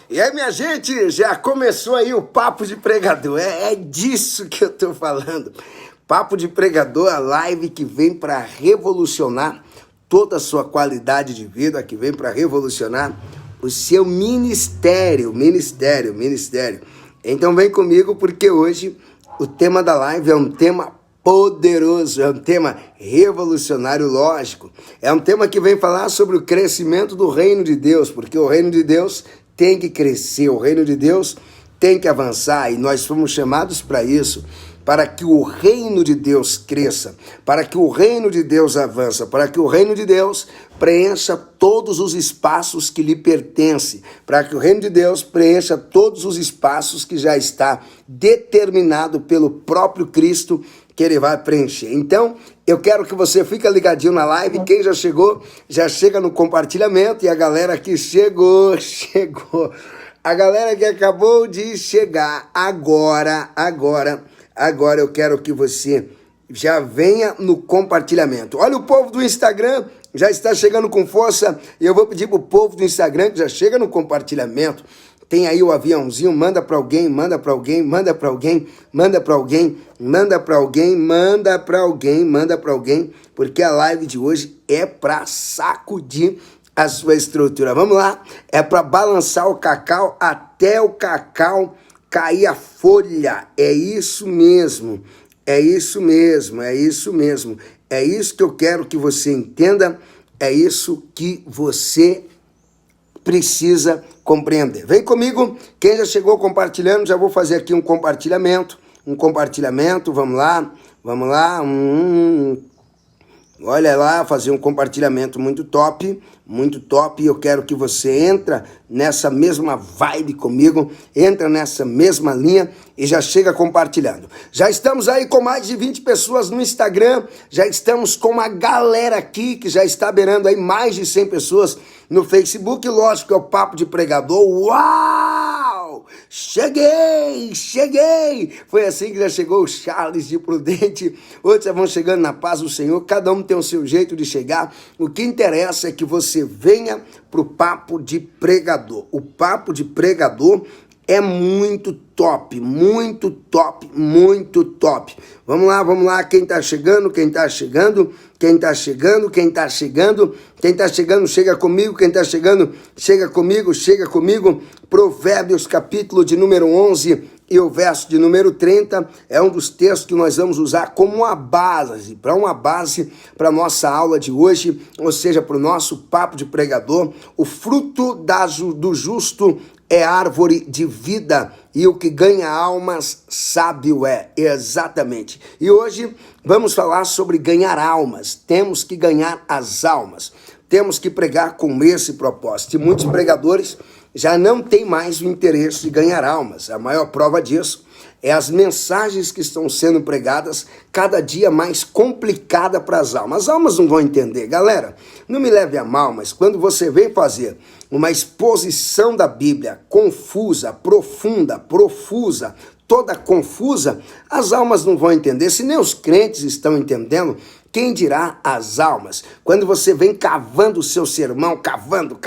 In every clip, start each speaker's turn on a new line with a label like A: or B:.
A: E aí, minha gente, já começou aí o Papo de Pregador. É disso que eu tô falando. Papo de Pregador, a live que vem para revolucionar toda a sua qualidade de vida, que vem para revolucionar o seu ministério. Então vem comigo, porque hoje o tema da live é um tema poderoso, é um tema revolucionário, lógico. É um tema que vem falar sobre o crescimento do reino de Deus, porque o reino de Deus tem que crescer, o reino de Deus tem que avançar, e nós fomos chamados para isso, para que o reino de Deus cresça, para que o reino de Deus avança, para que o reino de Deus preencha todos os espaços que lhe pertencem, para que o reino de Deus preencha todos os espaços que já está determinado pelo próprio Cristo que ele vai preencher. Então, eu quero que você fique ligadinho na live. Quem já chegou, já chega no compartilhamento. E a galera que chegou. A galera que acabou de chegar agora eu quero que você já venha no compartilhamento. Olha, o povo do Instagram já está chegando com força. E eu vou pedir pro povo do Instagram que já chega no compartilhamento. Tem aí o aviãozinho, manda para alguém, porque a live de hoje é para sacudir a sua estrutura. Vamos lá, é para balançar o cacau até o cacau cair a folha. É isso mesmo que eu quero que você entenda, é isso que você precisa compreender. Vem comigo, quem já chegou compartilhando, já vou fazer aqui um compartilhamento, vamos lá, olha lá, fazer um compartilhamento muito top, eu quero que você entra nessa mesma vibe comigo, entra nessa mesma linha e já chega compartilhando. Já estamos aí com mais de 20 pessoas no Instagram, já estamos com uma galera aqui que já está beirando aí mais de 100 pessoas no Facebook, lógico, é o Papo de Pregador. Uau! Cheguei! Foi assim que já chegou o Charles de Prudente. Outros já vão chegando na paz do Senhor, cada um tem o seu jeito de chegar. O que interessa é que você venha pro Papo de Pregador. O Papo de Pregador é muito top. Vamos lá, quem tá chegando, chega comigo, quem tá chegando, chega comigo. Provérbios, capítulo de número 11 e o verso de número 30 é um dos textos que nós vamos usar como uma base para nossa aula de hoje, ou seja, para o nosso Papo de Pregador. O fruto do justo é árvore de vida, e o que ganha almas, sábio é. Exatamente. E hoje vamos falar sobre ganhar almas. Temos que ganhar as almas. Temos que pregar com esse propósito. E muitos pregadores já não têm mais o interesse de ganhar almas. A maior prova disso é as mensagens que estão sendo pregadas cada dia mais complicada para as almas. As almas não vão entender. Galera, não me leve a mal, mas quando você vem fazer uma exposição da Bíblia confusa, profusa, toda confusa, as almas não vão entender. Se nem os crentes estão entendendo, quem dirá as almas? Quando você vem cavando o seu sermão, cavando,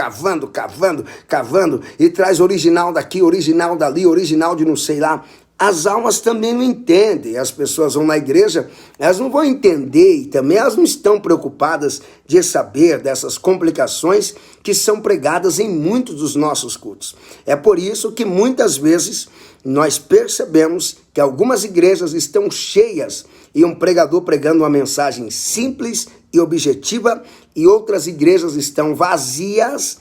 A: e traz original daqui, original dali, original de não sei lá, as almas também não entendem. As pessoas vão na igreja, elas não vão entender, e também elas não estão preocupadas de saber dessas complicações que são pregadas em muitos dos nossos cultos. É por isso que muitas vezes nós percebemos que algumas igrejas estão cheias e um pregador pregando uma mensagem simples e objetiva, e outras igrejas estão vazias,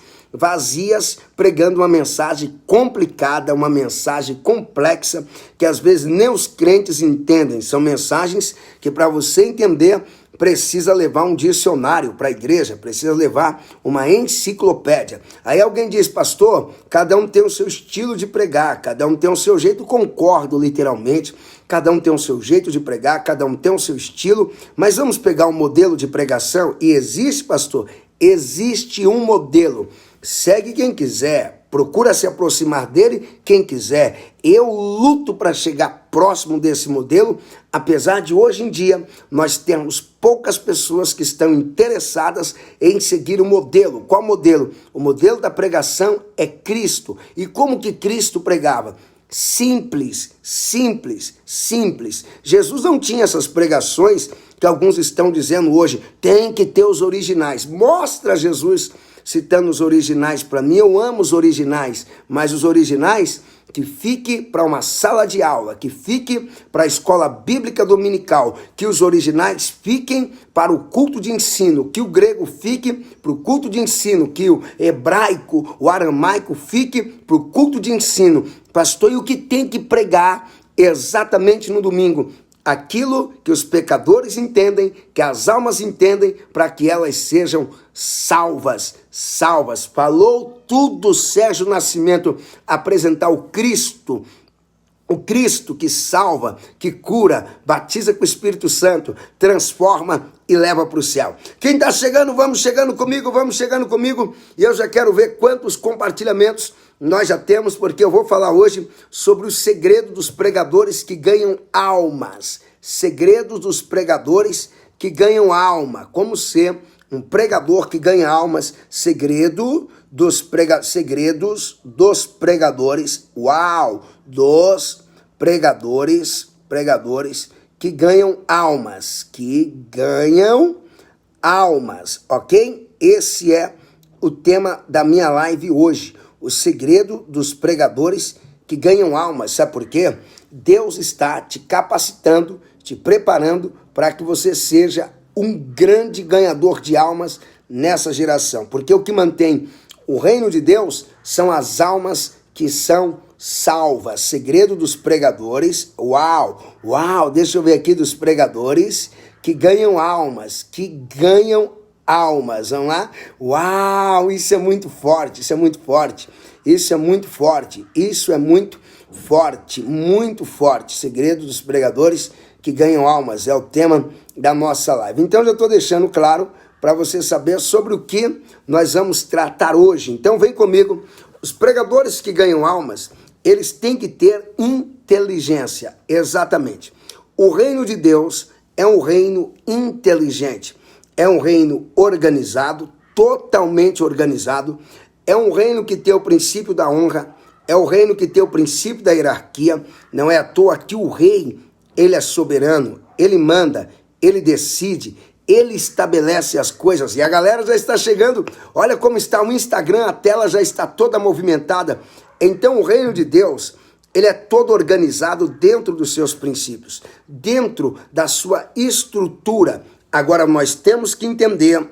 A: pregando uma mensagem complicada, uma mensagem complexa, que às vezes nem os crentes entendem. São mensagens que, para você entender, precisa levar um dicionário para a igreja, precisa levar uma enciclopédia. Aí alguém diz, pastor, cada um tem o seu estilo de pregar, cada um tem o seu jeito, concordo literalmente, cada um tem o seu jeito de pregar, cada um tem o seu estilo, mas vamos pegar um modelo de pregação, e existe, pastor, existe um modelo. Segue quem quiser, procura se aproximar dele quem quiser. Eu luto para chegar próximo desse modelo, apesar de hoje em dia nós temos poucas pessoas que estão interessadas em seguir o modelo. Qual modelo? O modelo da pregação é Cristo. E como que Cristo pregava? Simples, simples, simples. Jesus não tinha essas pregações que alguns estão dizendo hoje, tem que ter os originais. Mostra Jesus citando os originais para mim. Eu amo os originais, mas os originais que fique para uma sala de aula, que fique para a escola bíblica dominical, que os originais fiquem para o culto de ensino, que o grego fique para o culto de ensino, que o hebraico, o aramaico fique para o culto de ensino. Pastor, e o que tem que pregar exatamente no domingo? Aquilo que os pecadores entendem, que as almas entendem, para que elas sejam salvas, salvas. Falou tudo Sérgio Nascimento, apresentar o Cristo que salva, que cura, batiza com o Espírito Santo, transforma e leva para o céu. Quem está chegando, vamos chegando comigo, e eu já quero ver quantos compartilhamentos nós já temos, porque eu vou falar hoje sobre o segredo dos pregadores que ganham almas. Segredos dos pregadores que ganham alma. Como ser um pregador que ganha almas. Segredos dos pregadores. Uau! Dos pregadores que ganham almas. Ok? Esse é o tema da minha live hoje. O segredo dos pregadores que ganham almas. Sabe por quê? Deus está te capacitando, te preparando para que você seja um grande ganhador de almas nessa geração. Porque o que mantém o reino de Deus são as almas que são salvas. Segredo dos pregadores. Uau! Deixa eu ver aqui dos pregadores que ganham almas. Vamos lá? Uau, isso é muito forte. Segredo dos pregadores que ganham almas é o tema da nossa live. Então, já estou deixando claro para você saber sobre o que nós vamos tratar hoje. Então, vem comigo. Os pregadores que ganham almas, eles têm que ter inteligência. Exatamente. O reino de Deus é um reino inteligente. É um reino organizado, totalmente organizado. É um reino que tem o princípio da honra. É o reino que tem o princípio da hierarquia. Não é à toa que o rei, ele é soberano. Ele manda, ele decide, ele estabelece as coisas. E a galera já está chegando. Olha como está o Instagram, a tela já está toda movimentada. Então o reino de Deus, ele é todo organizado dentro dos seus princípios, dentro da sua estrutura. Agora nós temos que entender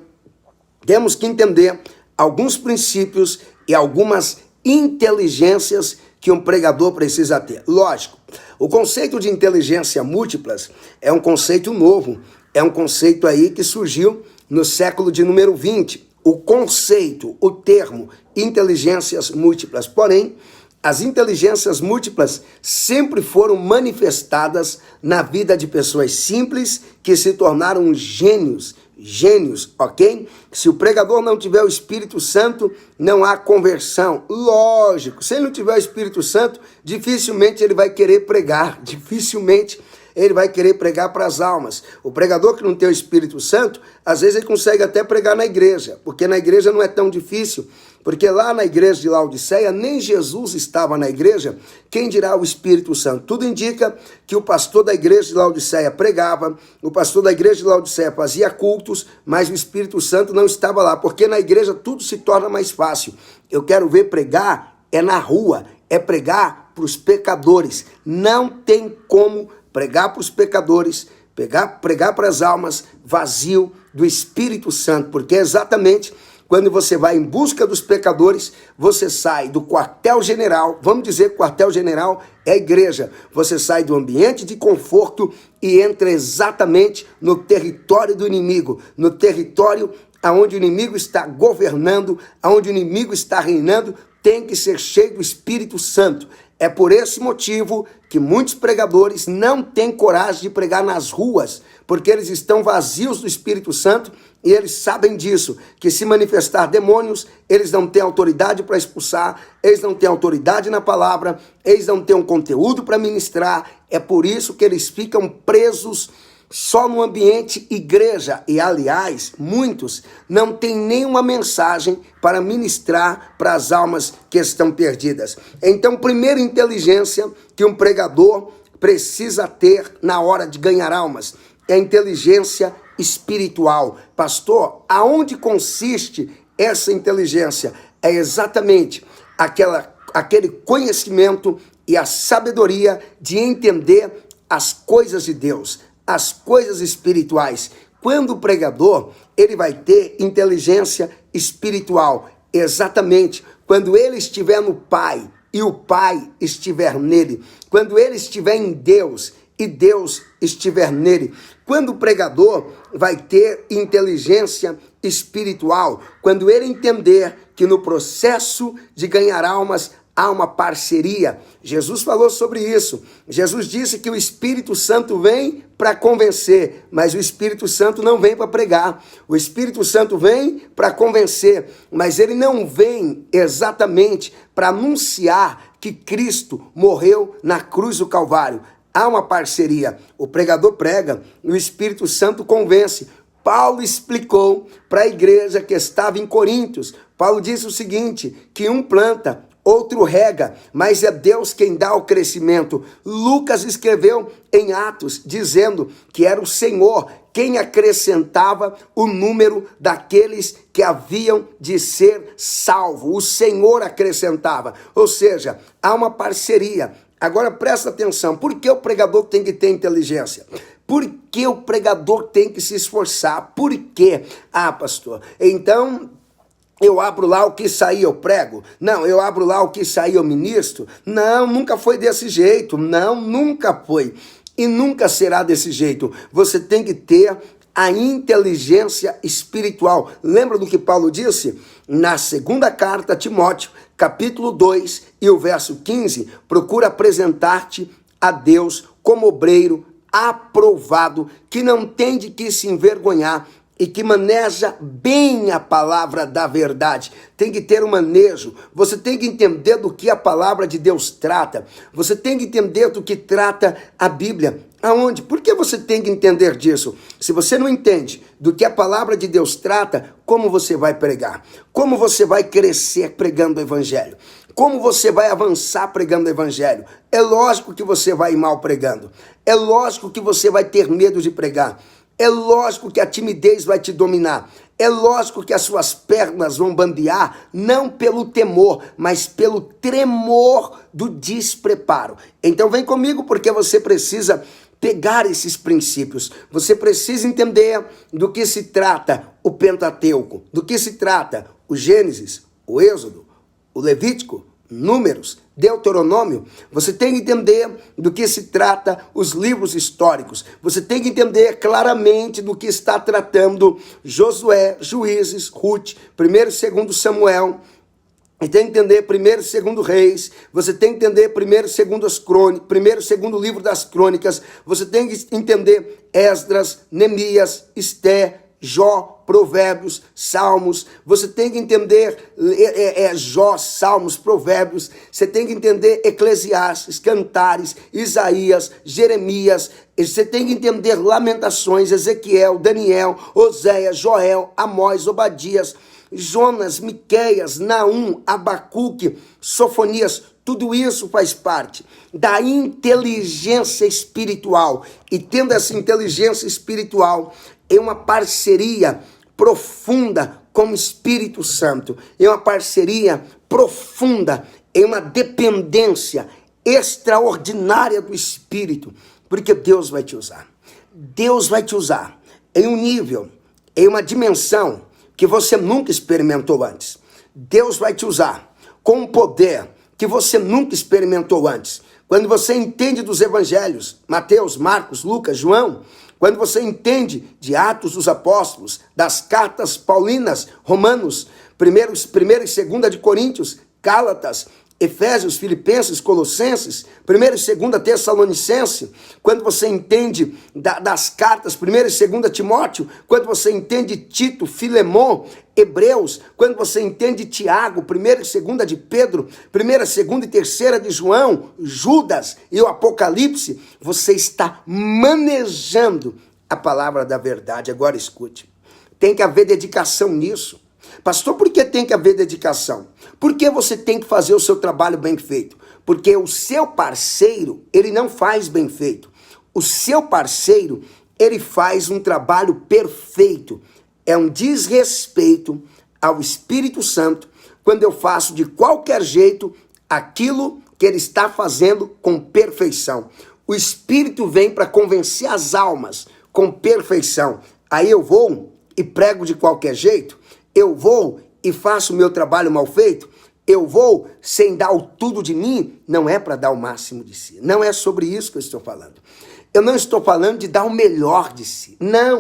A: alguns princípios e algumas inteligências que um pregador precisa ter. Lógico, o conceito de inteligência múltiplas é um conceito novo, é um conceito aí que surgiu no século de número 20. O termo inteligências múltiplas. Porém, as inteligências múltiplas sempre foram manifestadas na vida de pessoas simples que se tornaram gênios, ok? Se o pregador não tiver o Espírito Santo, não há conversão. Lógico, se ele não tiver o Espírito Santo, dificilmente ele vai querer pregar, ele vai querer pregar para as almas. O pregador que não tem o Espírito Santo, às vezes ele consegue até pregar na igreja, porque na igreja não é tão difícil, porque lá na igreja de Laodiceia, nem Jesus estava na igreja, quem dirá o Espírito Santo? Tudo indica que o pastor da igreja de Laodiceia pregava, o pastor da igreja de Laodiceia fazia cultos, mas o Espírito Santo não estava lá, porque na igreja tudo se torna mais fácil. Eu quero ver pregar, é na rua, é pregar para os pecadores. Não tem como pregar para os pecadores, pregar para as almas vazio do Espírito Santo, porque é exatamente quando você vai em busca dos pecadores, você sai do quartel-general, vamos dizer que o quartel-general é a igreja, você sai do ambiente de conforto e entra exatamente no território do inimigo, no território onde o inimigo está governando, onde o inimigo está reinando. Tem que ser cheio do Espírito Santo. É por esse motivo que muitos pregadores não têm coragem de pregar nas ruas, porque eles estão vazios do Espírito Santo e eles sabem disso, que se manifestar demônios, eles não têm autoridade para expulsar, eles não têm autoridade na palavra, eles não têm um conteúdo para ministrar. É por isso que eles ficam presos só no ambiente igreja. E, aliás, muitos não têm nenhuma mensagem para ministrar para as almas que estão perdidas. Então, primeira inteligência que um pregador precisa ter na hora de ganhar almas é a inteligência espiritual. Pastor, aonde consiste essa inteligência? É exatamente aquele conhecimento e a sabedoria de entender as coisas de Deus, as coisas espirituais. Quando o pregador, ele vai ter inteligência espiritual, exatamente quando ele estiver no Pai e o Pai estiver nele, quando ele estiver em Deus e Deus estiver nele. Quando o pregador vai ter inteligência espiritual, quando ele entender que no processo de ganhar almas há uma parceria. Jesus falou sobre isso. Jesus disse que o Espírito Santo vem para convencer, mas o Espírito Santo não vem para pregar. O Espírito Santo vem para convencer, mas ele não vem exatamente para anunciar que Cristo morreu na cruz do Calvário. Há uma parceria. O pregador prega, o Espírito Santo convence. Paulo explicou para a igreja que estava em Coríntios. Paulo disse o seguinte, que um planta, outro rega, mas é Deus quem dá o crescimento. Lucas escreveu em Atos, dizendo que era o Senhor quem acrescentava o número daqueles que haviam de ser salvos. O Senhor acrescentava. Ou seja, há uma parceria. Agora presta atenção, por que o pregador tem que ter inteligência? Por que o pregador tem que se esforçar? Por quê? Ah, pastor, então eu abro lá o que sair eu prego? Não, eu abro lá o que sair eu ministro? Não, nunca foi desse jeito. Não, nunca foi. E nunca será desse jeito. Você tem que ter a inteligência espiritual. Lembra do que Paulo disse? Na segunda carta a Timóteo, capítulo 2 e o verso 15, procura apresentar-te a Deus como obreiro aprovado, que não tem de que se envergonhar, e que maneja bem a palavra da verdade. Tem que ter um manejo. Você tem que entender do que a palavra de Deus trata. Você tem que entender do que trata a Bíblia. Aonde? Por que você tem que entender disso? Se você não entende do que a palavra de Deus trata, como você vai pregar? Como você vai crescer pregando o evangelho? Como você vai avançar pregando o evangelho? É lógico que você vai ir mal pregando. É lógico que você vai ter medo de pregar. É lógico que a timidez vai te dominar. É lógico que as suas pernas vão bambear, não pelo temor, mas pelo tremor do despreparo. Então vem comigo, porque você precisa pegar esses princípios. Você precisa entender do que se trata o Pentateuco, do que se trata o Gênesis, o Êxodo, o Levítico, Números, Deuteronômio. Você tem que entender do que se trata os livros históricos. Você tem que entender claramente do que está tratando Josué, Juízes, Ruth, 1º e 2º Samuel. E tem que entender 1º e 2º Reis. Você tem que entender 1º e 2º as crônicas, 1º e 2º livro das crônicas. Você tem que entender Esdras, Neemias, Esté, Jó, Provérbios, Salmos. Você tem que entender Jó, Salmos, Provérbios. Você tem que entender Eclesiastes, Cantares, Isaías, Jeremias. Você tem que entender Lamentações, Ezequiel, Daniel, Oséias, Joel, Amós, Obadias, Jonas, Miqueias, Naum, Abacuque, Sofonias. Tudo isso faz parte da inteligência espiritual. E tendo essa inteligência espiritual, é uma parceria profunda com o Espírito Santo. É uma parceria profunda, é uma dependência extraordinária do Espírito, porque Deus vai te usar. Deus vai te usar em um nível, em uma dimensão que você nunca experimentou antes. Deus vai te usar com um poder que você nunca experimentou antes. Quando você entende dos evangelhos, Mateus, Marcos, Lucas, João, quando você entende de Atos dos Apóstolos, das cartas paulinas, Romanos, 1ª e 2ª de Coríntios, Gálatas, Efésios, Filipenses, Colossenses, 1ª e 2ª Tessalonicenses, quando você entende das cartas 1ª e 2ª Timóteo, quando você entende Tito, Filemon, Hebreus, quando você entende Tiago, 1ª e 2ª de Pedro, 1ª, 2ª e 3ª de João, Judas e o Apocalipse, você está manejando a palavra da verdade. Agora escute, tem que haver dedicação nisso. Pastor, por que tem que haver dedicação? Porque você tem que fazer o seu trabalho bem feito. Porque o seu parceiro, ele não faz bem feito. O seu parceiro, ele faz um trabalho perfeito. É um desrespeito ao Espírito Santo quando eu faço de qualquer jeito aquilo que ele está fazendo com perfeição. O Espírito vem para convencer as almas com perfeição. Aí eu vou e prego de qualquer jeito. Eu vou e faço o meu trabalho mal feito. Eu vou sem dar o tudo de mim. Não é para dar o máximo de si. Não é sobre isso que eu estou falando. Eu não estou falando de dar o melhor de si. Não.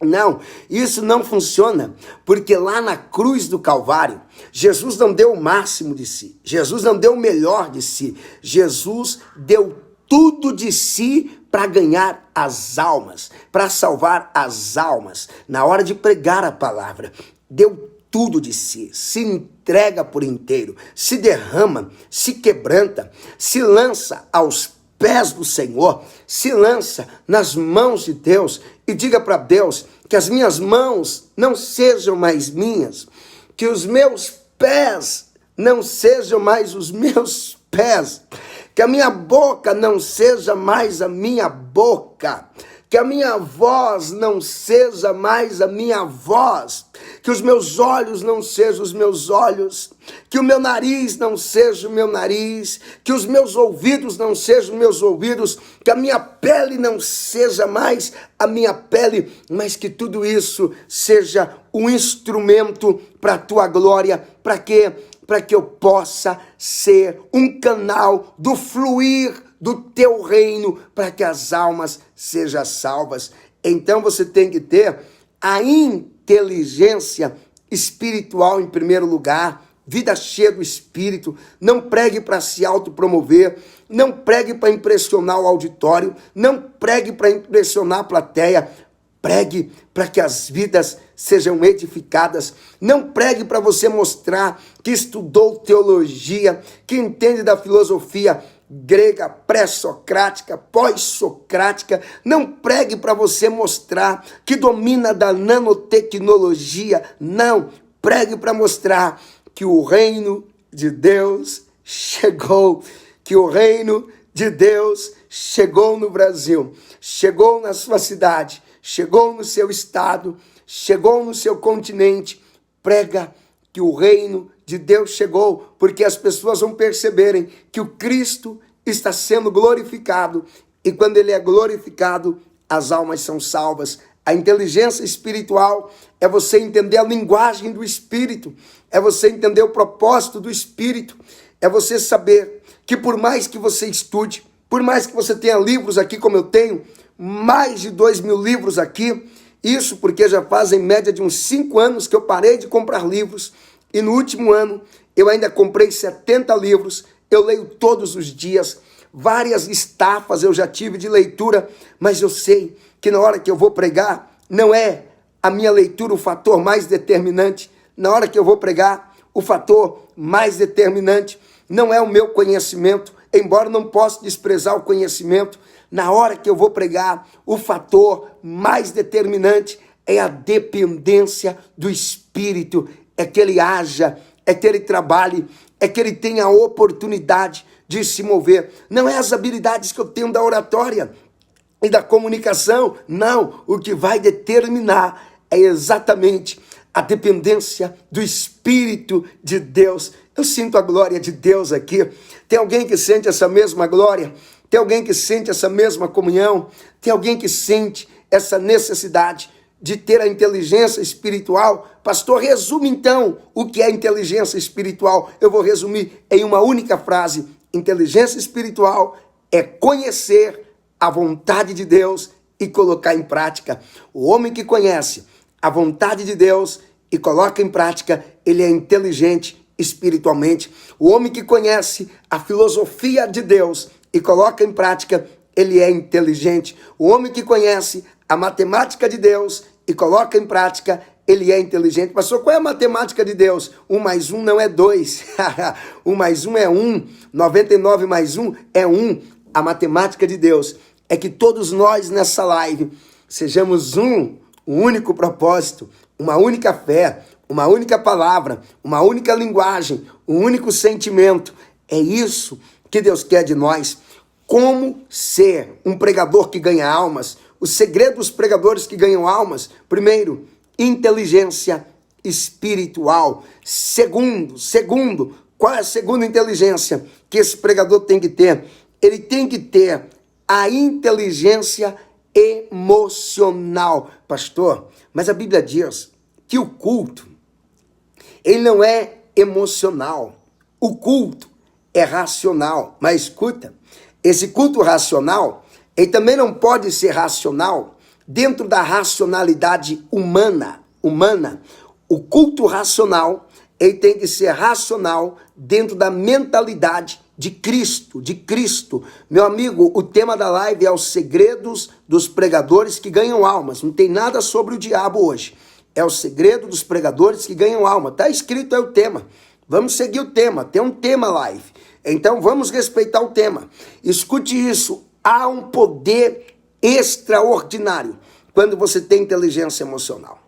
A: Não, isso não funciona, porque lá na cruz do Calvário, Jesus não deu o máximo de si. Jesus não deu o melhor de si. Jesus deu tudo de si para ganhar as almas, para salvar as almas. Na hora de pregar a palavra, deu tudo de si, se entrega por inteiro, se derrama, se quebranta, se lança aos pés do Senhor, se lança nas mãos de Deus e diga para Deus que as minhas mãos não sejam mais minhas, que os meus pés não sejam mais os meus pés, que a minha boca não seja mais a minha boca, que a minha voz não seja mais a minha voz, que os meus olhos não sejam os meus olhos, que o meu nariz não seja o meu nariz, que os meus ouvidos não sejam meus ouvidos, que a minha pele não seja mais a minha pele, mas que tudo isso seja um instrumento para a tua glória. Para quê? Para que eu possa ser um canal do fluir do teu reino, para que as almas sejam salvas. Então você tem que ter a inteligência espiritual em primeiro lugar, vida cheia do Espírito. Não pregue para se autopromover, não pregue para impressionar o auditório, não pregue para impressionar a plateia. Pregue para que as vidas sejam edificadas. Não pregue para você mostrar que estudou teologia, que entende da filosofia grega, pré-socrática, pós-socrática. Não pregue para você mostrar que domina da nanotecnologia. Não. Pregue para mostrar que o reino de Deus chegou, que o reino de Deus chegou no Brasil, chegou na sua cidade, chegou no seu estado, chegou no seu continente. Prega que o reino de Deus chegou, porque as pessoas vão perceberem que o Cristo está sendo glorificado, e quando ele é glorificado, as almas são salvas. A inteligência espiritual é você entender a linguagem do Espírito, é você entender o propósito do Espírito, é você saber que por mais que você estude, por mais que você tenha livros aqui como eu tenho, mais de 2.000 livros aqui, isso porque já fazem média de uns 5 anos que eu parei de comprar livros, e no último ano eu ainda comprei 70 livros, eu leio todos os dias, várias estafas eu já tive de leitura, mas eu sei que na hora que eu vou pregar, não é a minha leitura o fator mais determinante. Na hora que eu vou pregar, o fator mais determinante não é o meu conhecimento, embora não possa desprezar o conhecimento. Na hora que eu vou pregar, o fator mais determinante é a dependência do Espírito, é que ele haja, é que ele trabalhe, é que ele tenha a oportunidade de se mover. Não é as habilidades que eu tenho da oratória e da comunicação, não. O que vai determinar é exatamente a dependência do Espírito de Deus. Eu sinto a glória de Deus aqui. Tem alguém que sente essa mesma glória? Tem alguém que sente essa mesma comunhão? Tem alguém que sente essa necessidade de ter a inteligência espiritual? Pastor, resume então o que é inteligência espiritual. Eu vou resumir em uma única frase. Inteligência espiritual é conhecer a vontade de Deus e colocar em prática. O homem que conhece a vontade de Deus e coloca em prática, ele é inteligente espiritualmente. O homem que conhece a filosofia de Deus e coloca em prática, ele é inteligente. O homem que conhece a matemática de Deus e coloca em prática, ele é inteligente. Pastor, qual é a matemática de Deus? 1 mais 1 não é 2. 1 mais 1 é 1. 99 mais 1 é 1. A matemática de Deus é que todos nós nessa live sejamos um único propósito, uma única fé, uma única palavra, uma única linguagem, um único sentimento. É isso que Deus quer de nós. Como ser um pregador que ganha almas? O segredo dos pregadores que ganham almas: primeiro, inteligência espiritual. Segundo, qual é a segunda inteligência que esse pregador tem que ter? Ele tem que ter a inteligência emocional. Pastor, mas a Bíblia diz que o culto, ele não é emocional. O culto é racional. Mas escuta, esse culto racional, ele também não pode ser racional dentro da racionalidade humana. O culto racional, ele tem que ser racional dentro da mentalidade de Cristo. Meu amigo, o tema da live é os segredos dos pregadores que ganham almas. Não tem nada sobre o diabo hoje. É o segredo dos pregadores que ganham alma. Está escrito aí o tema. Vamos seguir o tema. Tem um tema live. Então vamos respeitar o tema. Escute isso. Há um poder extraordinário quando você tem inteligência emocional.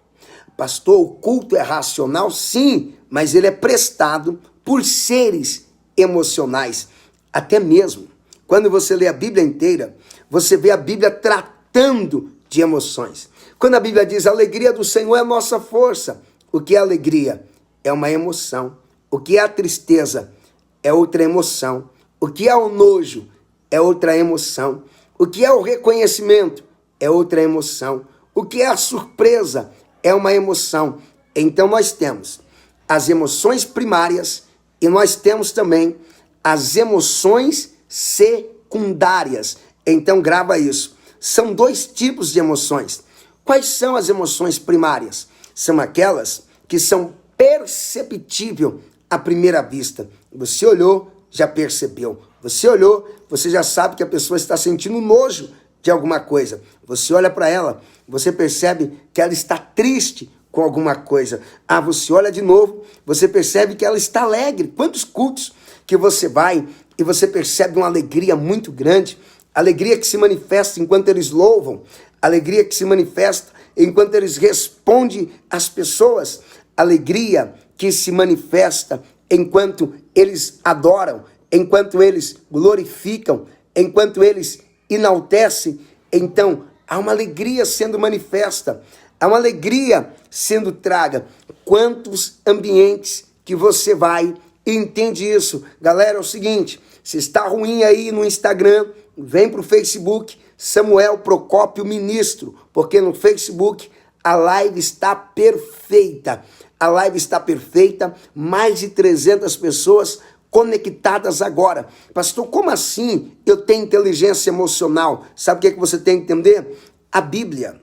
A: Pastor, o culto é racional? Sim, mas ele é prestado por seres emocionais. Até mesmo quando você lê a Bíblia inteira, você vê a Bíblia tratando de emoções. Quando a Bíblia diz: a alegria do Senhor é a nossa força. O que é alegria? É uma emoção. O que é a tristeza? É outra emoção. O que é o nojo? É outra emoção. O que é o reconhecimento? É outra emoção. O que é a surpresa? É uma emoção. Então nós temos as emoções primárias e nós temos também as emoções secundárias. Então grava isso. São dois tipos de emoções. Quais são as emoções primárias? São aquelas que são perceptíveis à primeira vista. Você olhou, já percebeu. Você olhou, você já sabe que a pessoa está sentindo nojo de alguma coisa. Você olha para ela, você percebe que ela está triste com alguma coisa. Você olha de novo, você percebe que ela está alegre. Quantos cultos que você vai e você percebe uma alegria muito grande, alegria que se manifesta enquanto eles louvam, alegria que se manifesta enquanto eles respondem às pessoas, alegria que se manifesta enquanto eles adoram, enquanto eles glorificam, enquanto eles enaltecem. Então, há uma alegria sendo manifesta, há uma alegria sendo traga. Quantos ambientes que você vai e entende isso? Galera, é o seguinte, se está ruim aí no Instagram, vem para o Facebook, Samuel Procópio Ministro, porque no Facebook a live está perfeita. A live está perfeita, mais de 300 pessoas conectadas agora. Pastor, como assim eu tenho inteligência emocional? Sabe o que é que você tem que entender? A Bíblia,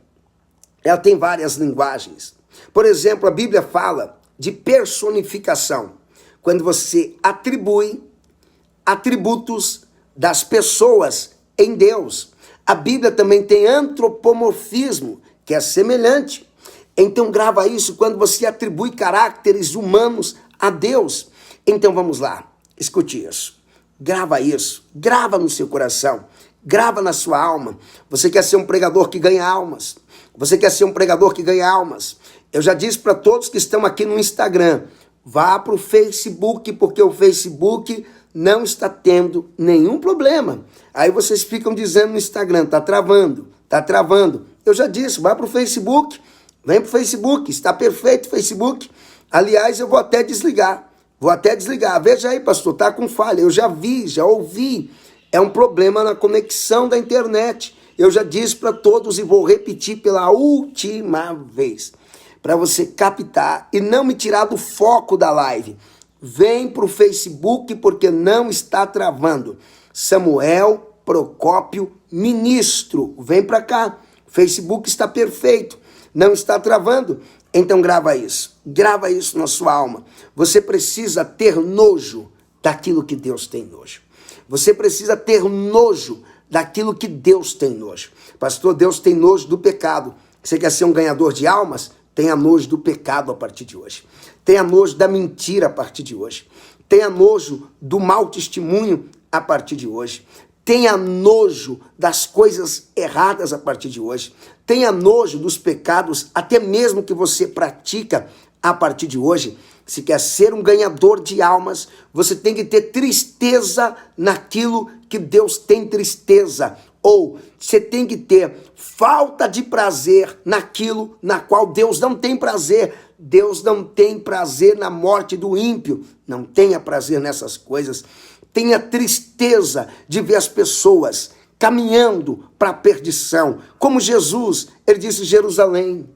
A: ela tem várias linguagens. Por exemplo, a Bíblia fala de personificação. Quando você atribui atributos das pessoas em Deus. A Bíblia também tem antropomorfismo, que é semelhante. Então grava isso quando você atribui caracteres humanos a Deus. Então vamos lá, escute isso. Grava isso, grava no seu coração, grava na sua alma. Você quer ser um pregador que ganha almas? Você quer ser um pregador que ganha almas? Eu já disse para todos que estão aqui no Instagram, vá para o Facebook, porque o Facebook não está tendo nenhum problema. Aí vocês ficam dizendo no Instagram, tá travando. Eu já disse, vai para o Facebook, vem para o Facebook, está perfeito o Facebook. Aliás, eu vou até desligar. Veja aí, pastor, tá com falha. Eu já vi, já ouvi. É um problema na conexão da internet. Eu já disse para todos e vou repetir pela última vez, para você captar e não me tirar do foco da live. Vem para o Facebook porque não está travando. Samuel Procópio Ministro. Vem para cá. O Facebook está perfeito. Não está travando. Então grava isso na sua alma. Você precisa ter nojo daquilo que Deus tem nojo. Você precisa ter nojo daquilo que Deus tem nojo. Pastor, Deus tem nojo do pecado. Você quer ser um ganhador de almas? Tenha nojo do pecado a partir de hoje. Tenha nojo da mentira a partir de hoje. Tenha nojo do mau testemunho a partir de hoje. Tenha nojo das coisas erradas a partir de hoje. Tenha nojo dos pecados, até mesmo que você pratica a partir de hoje. Se quer ser um ganhador de almas, você tem que ter tristeza naquilo que Deus tem tristeza. Ou você tem que ter falta de prazer naquilo na qual Deus não tem prazer. Deus não tem prazer na morte do ímpio. Não tenha prazer nessas coisas. Tenha tristeza de ver as pessoas caminhando para a perdição. Como Jesus, ele disse: Jerusalém,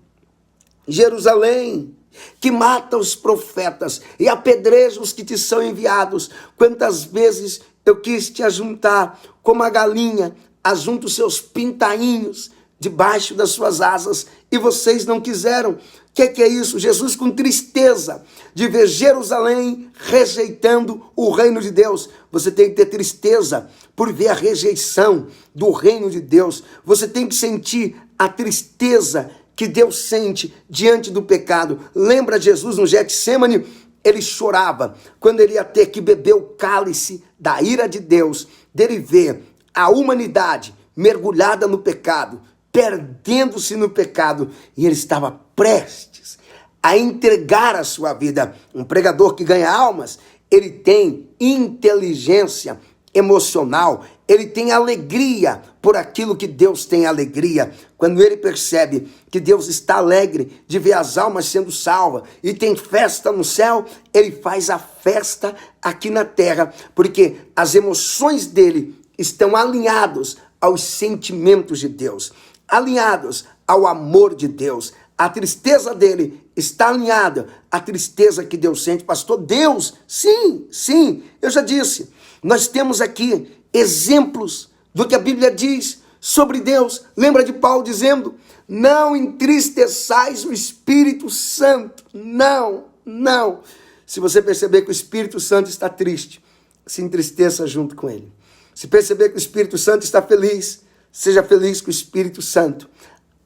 A: Jerusalém, que mata os profetas e apedreja os que te são enviados. Quantas vezes eu quis te ajuntar como a galinha ajunta os seus pintainhos debaixo das suas asas, e vocês não quiseram. O que é isso? Jesus com tristeza de ver Jerusalém rejeitando o reino de Deus. Você tem que ter tristeza por ver a rejeição do reino de Deus. Você tem que sentir a tristeza que Deus sente diante do pecado. Lembra Jesus no Getsêmani? Ele chorava quando ele ia ter que beber o cálice da ira de Deus, dele ver a humanidade mergulhada no pecado, perdendo-se no pecado, e ele estava prestes a entregar a sua vida. Um pregador que ganha almas, ele tem inteligência emocional, ele tem alegria por aquilo que Deus tem alegria. Quando ele percebe que Deus está alegre de ver as almas sendo salvas e tem festa no céu, ele faz a festa aqui na terra, porque as emoções dele estão alinhados aos sentimentos de Deus, alinhados ao amor de Deus. A tristeza dele está alinhada à tristeza que Deus sente. Pastor, Deus, sim, eu já disse. Nós temos aqui exemplos do que a Bíblia diz sobre Deus. Lembra de Paulo dizendo: não entristeçais o Espírito Santo. Não. Se você perceber que o Espírito Santo está triste, se entristeça junto com ele. Se perceber que o Espírito Santo está feliz, seja feliz com o Espírito Santo.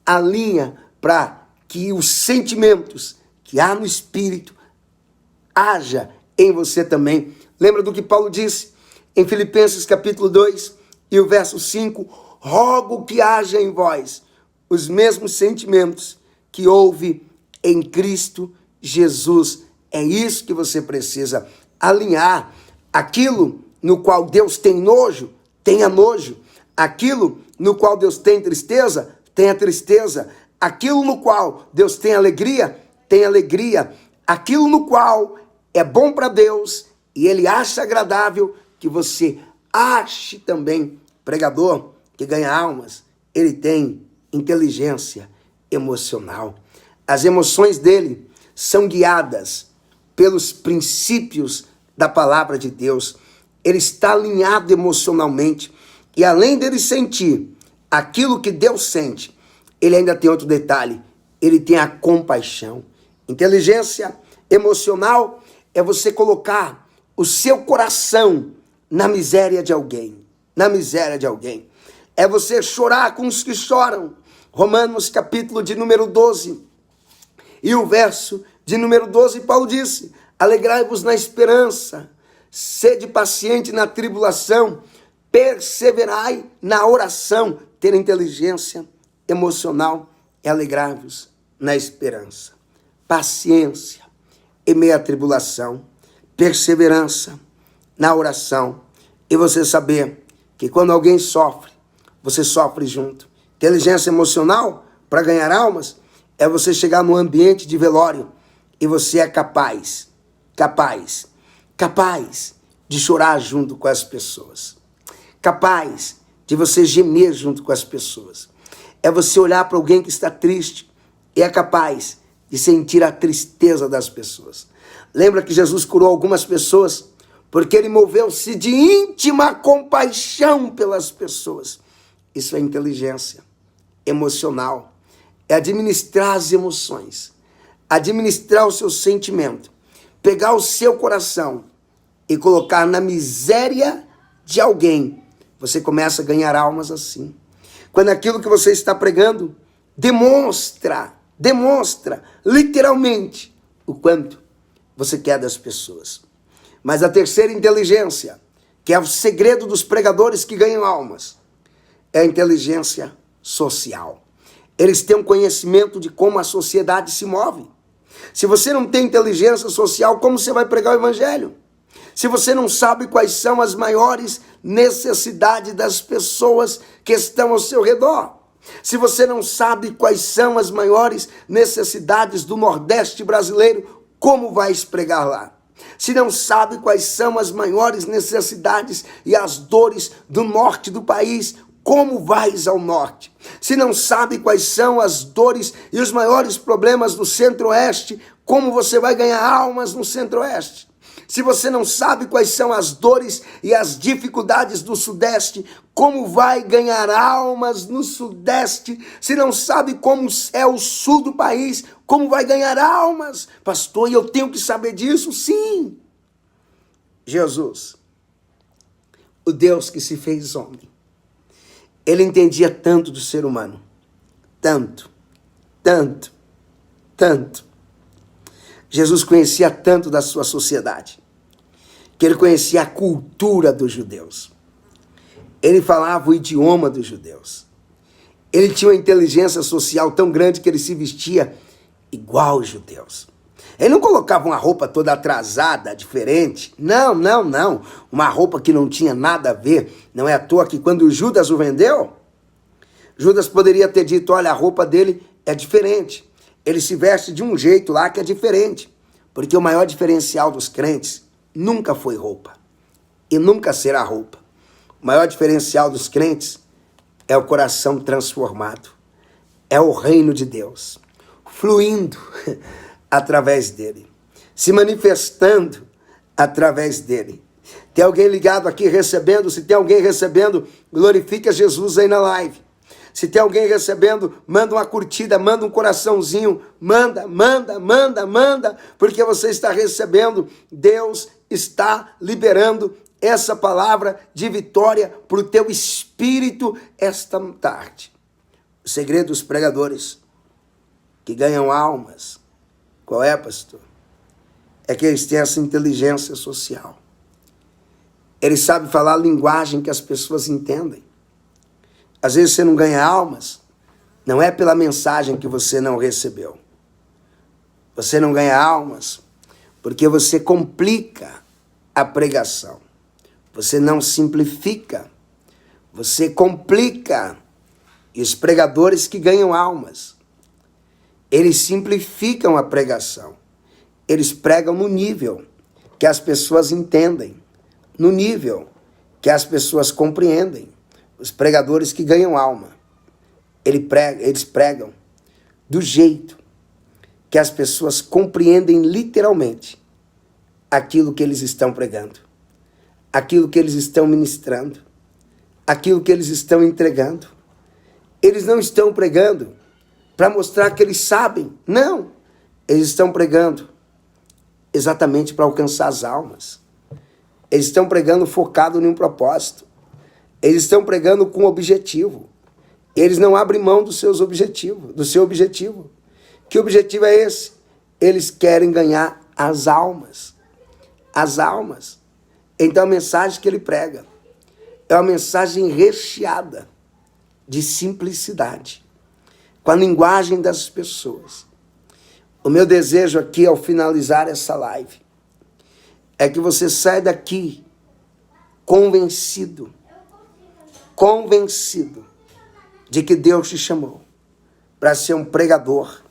A: Alinha para que os sentimentos que há no Espírito haja em você também. Lembra do que Paulo disse em Filipenses capítulo 2 e o verso 5? Rogo que haja em vós os mesmos sentimentos que houve em Cristo Jesus. É isso que você precisa alinhar. Aquilo no qual Deus tem nojo, tenha nojo. Aquilo no qual Deus tem tristeza, tenha tristeza. Aquilo no qual Deus tem alegria, tenha alegria. Aquilo no qual é bom para Deus e Ele acha agradável, que você ache também. Pregador que ganha almas, ele tem inteligência emocional. As emoções dele são guiadas pelos princípios da palavra de Deus. Ele está alinhado emocionalmente. E além dele sentir aquilo que Deus sente, ele ainda tem outro detalhe. Ele tem a compaixão. Inteligência emocional é você colocar o seu coração na miséria de alguém. Na miséria de alguém. É você chorar com os que choram. Romanos capítulo de número 12. E o verso de número 12, Paulo disse: alegrai-vos na esperança, sede paciente na tribulação, perseverai na oração. Ter inteligência emocional é alegrar-vos na esperança. Paciência em meio à tribulação, perseverança na oração. E você saber que quando alguém sofre, você sofre junto. Inteligência emocional para ganhar almas é você chegar num ambiente de velório e você é capaz de chorar junto com as pessoas. Capaz de você gemer junto com as pessoas. É você olhar para alguém que está triste e é capaz de sentir a tristeza das pessoas. Lembra que Jesus curou algumas pessoas porque ele moveu-se de íntima compaixão pelas pessoas. Isso é inteligência emocional. É administrar as emoções. administrar o seu sentimento, pegar o seu coração e colocar na miséria de alguém, você começa a ganhar almas assim. Quando aquilo que você está pregando demonstra literalmente o quanto você quer das pessoas. Mas a terceira inteligência, que é o segredo dos pregadores que ganham almas, é a inteligência social. Eles têm um conhecimento de como a sociedade se move. Se você não tem inteligência social, como você vai pregar o evangelho? Se você não sabe quais são as maiores necessidades das pessoas que estão ao seu redor, se você não sabe quais são as maiores necessidades do Nordeste brasileiro, como vai pregar lá? Se não sabe quais são as maiores necessidades e as dores do norte do país, como vais ao norte? Se não sabe quais são as dores e os maiores problemas do centro-oeste, como você vai ganhar almas no centro-oeste? Se você não sabe quais são as dores e as dificuldades do Sudeste, como vai ganhar almas no Sudeste? Se não sabe como é o Sul do país, como vai ganhar almas? Pastor, e eu tenho que saber disso? Sim. Jesus, o Deus que se fez homem, ele entendia tanto do ser humano. Tanto. Jesus conhecia tanto da sua sociedade, que ele conhecia a cultura dos judeus. Ele falava o idioma dos judeus. Ele tinha uma inteligência social tão grande que ele se vestia igual aos judeus. Ele não colocava uma roupa toda atrasada, diferente. Não. Uma roupa que não tinha nada a ver. Não é à toa que quando Judas o vendeu, Judas poderia ter dito, olha, a roupa dele é diferente. Ele se veste de um jeito lá que é diferente. Porque o maior diferencial dos crentes nunca foi roupa. E nunca será roupa. O maior diferencial dos crentes é o coração transformado. É o reino de Deus fluindo através dele. Se manifestando através dele. Tem alguém ligado aqui recebendo? Se tem alguém recebendo, glorifica Jesus aí na live. Se tem alguém recebendo, manda uma curtida, manda um coraçãozinho, manda, porque você está recebendo. Deus está liberando essa palavra de vitória para o teu espírito esta tarde. O segredo dos pregadores que ganham almas, qual é, pastor? É que eles têm essa inteligência social. Eles sabem falar a linguagem que as pessoas entendem. Às vezes você não ganha almas, não é pela mensagem que você não recebeu. Você não ganha almas porque você complica a pregação. Você não simplifica, você complica. E os pregadores que ganham almas, eles simplificam a pregação. Eles pregam no nível que as pessoas entendem, no nível que as pessoas compreendem. Os pregadores que ganham alma, eles pregam do jeito que as pessoas compreendem literalmente aquilo que eles estão pregando, aquilo que eles estão ministrando, aquilo que eles estão entregando. Eles não estão pregando para mostrar que eles sabem, não. Eles estão pregando exatamente para alcançar as almas. Eles estão pregando focado em um propósito. Eles estão pregando com objetivo. Eles não abrem mão dos seus objetivos, do seu objetivo. Que objetivo é esse? Eles querem ganhar as almas. As almas. Então a mensagem que ele prega é uma mensagem recheada de simplicidade, com a linguagem das pessoas. O meu desejo aqui, ao finalizar essa live, é que você saia daqui convencido de que Deus te chamou para ser um pregador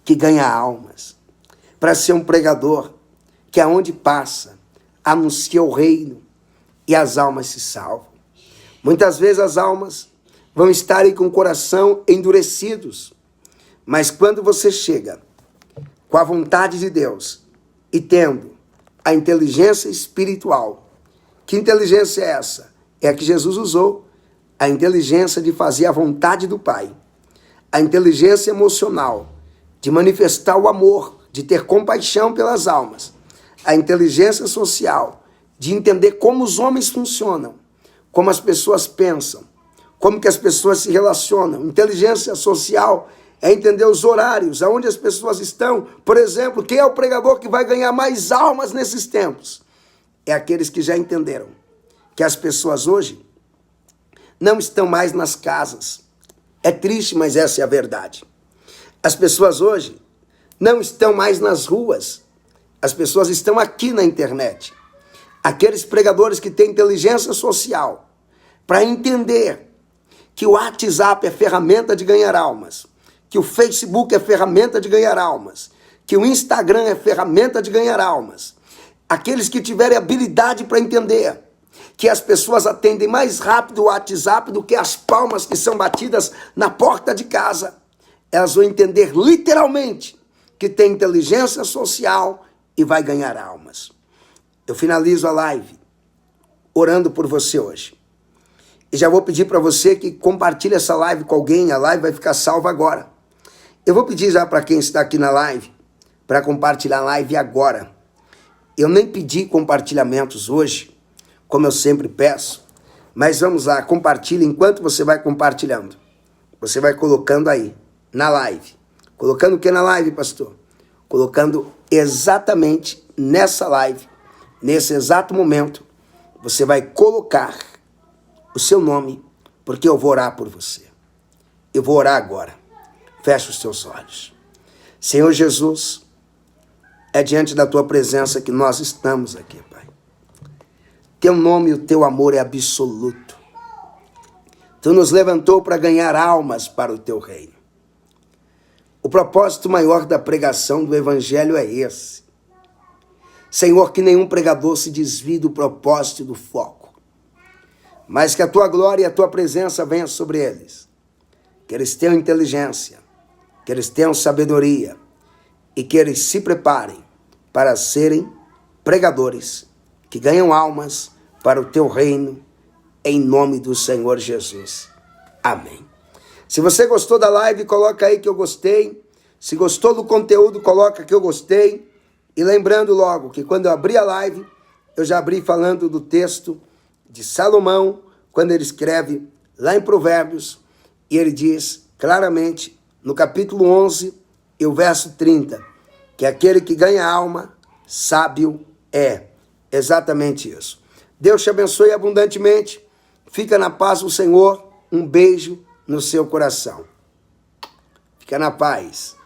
A: que ganha almas, para ser um pregador que aonde passa, anuncia o reino e as almas se salvam. Muitas vezes as almas vão estar aí com o coração endurecidos, mas quando você chega com a vontade de Deus e tendo a inteligência espiritual, que inteligência é essa? É a que Jesus usou. A inteligência de fazer a vontade do Pai. A inteligência emocional de manifestar o amor de ter compaixão pelas almas, a inteligência social, de entender como os homens funcionam, como as pessoas pensam, como que as pessoas se relacionam. Inteligência social é entender os horários, aonde as pessoas estão. Por exemplo, quem é o pregador que vai ganhar mais almas nesses tempos? É aqueles que já entenderam que as pessoas hoje não estão mais nas casas. É triste, mas essa é a verdade. As pessoas hoje não estão mais nas ruas. As pessoas estão aqui na internet. Aqueles pregadores que têm inteligência social para entender que o WhatsApp é ferramenta de ganhar almas, que o Facebook é ferramenta de ganhar almas, que o Instagram é ferramenta de ganhar almas. Aqueles que tiverem habilidade para entender que as pessoas atendem mais rápido o WhatsApp do que as palmas que são batidas na porta de casa, elas vão entender literalmente que tem inteligência social e vai ganhar almas. Eu finalizo a live orando por você hoje. E já vou pedir para você que compartilhe essa live com alguém, a live vai ficar salva agora. Eu vou pedir já para quem está aqui na live, para compartilhar a live agora. Eu nem pedi compartilhamentos hoje, como eu sempre peço, mas vamos lá, compartilhe enquanto você vai compartilhando. Você vai colocando aí, na live. Colocando o que na live, pastor? Colocando exatamente nessa live, nesse exato momento, você vai colocar o seu nome, porque eu vou orar por você. Eu vou orar agora. Fecha os teus olhos. Senhor Jesus, é diante da tua presença que nós estamos aqui, Pai. Teu nome e o teu amor é absoluto. Tu nos levantou para ganhar almas para o teu reino. O propósito maior da pregação do evangelho é esse. Senhor, que nenhum pregador se desvie do propósito e do foco, mas que a tua glória e a tua presença venha sobre eles. Que eles tenham inteligência, que eles tenham sabedoria e que eles se preparem para serem pregadores que ganham almas para o teu reino, em nome do Senhor Jesus. Amém. Se você gostou da live, coloca aí que eu gostei. Se gostou do conteúdo, coloca que eu gostei. E lembrando logo que quando eu abri a live, eu já abri falando do texto de Salomão, quando ele escreve lá em Provérbios, e ele diz claramente, no capítulo 11 e o verso 30, que aquele que ganha alma, sábio é. Exatamente isso. Deus te abençoe abundantemente. Fica na paz do Senhor. Um beijo no seu coração. Fica na paz.